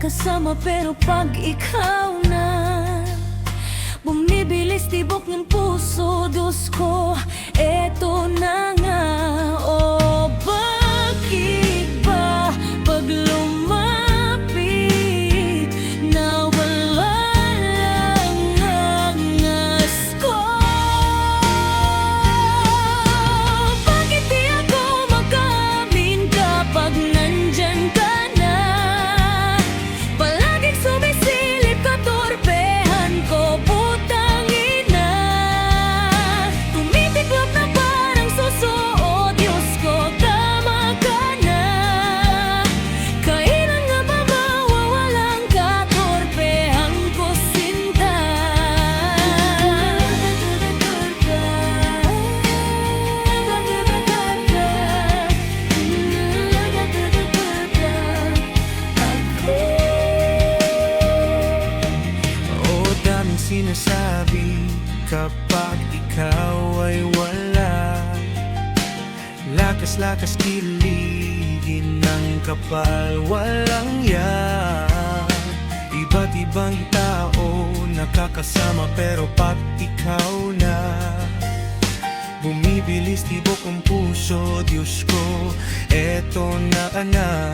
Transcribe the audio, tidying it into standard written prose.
nakakasama pero pag ikaw na bumibilis tibok ng puso, Diyos ko, eto na nga. O bakit ba pag lumapit nawala lang ang angas ko? Bakit di ako makamin kapag nandyan ka na? Palaging sumisilip ka, torpehan ko, putang ina. Tumitiklop na parang suso, Diyos ko, tama ka na. Kailan nga ba mawawalan ka, torpehan ko, sinta? Oo, daming sinasabi kapag ikaw ay wala. Lakas-lakas kiligin ng kapal, walang yan. Iba't ibang tao nakakasama pero pag ikaw na bumibilis tibok ang puso, Diyos ko, eto na nga.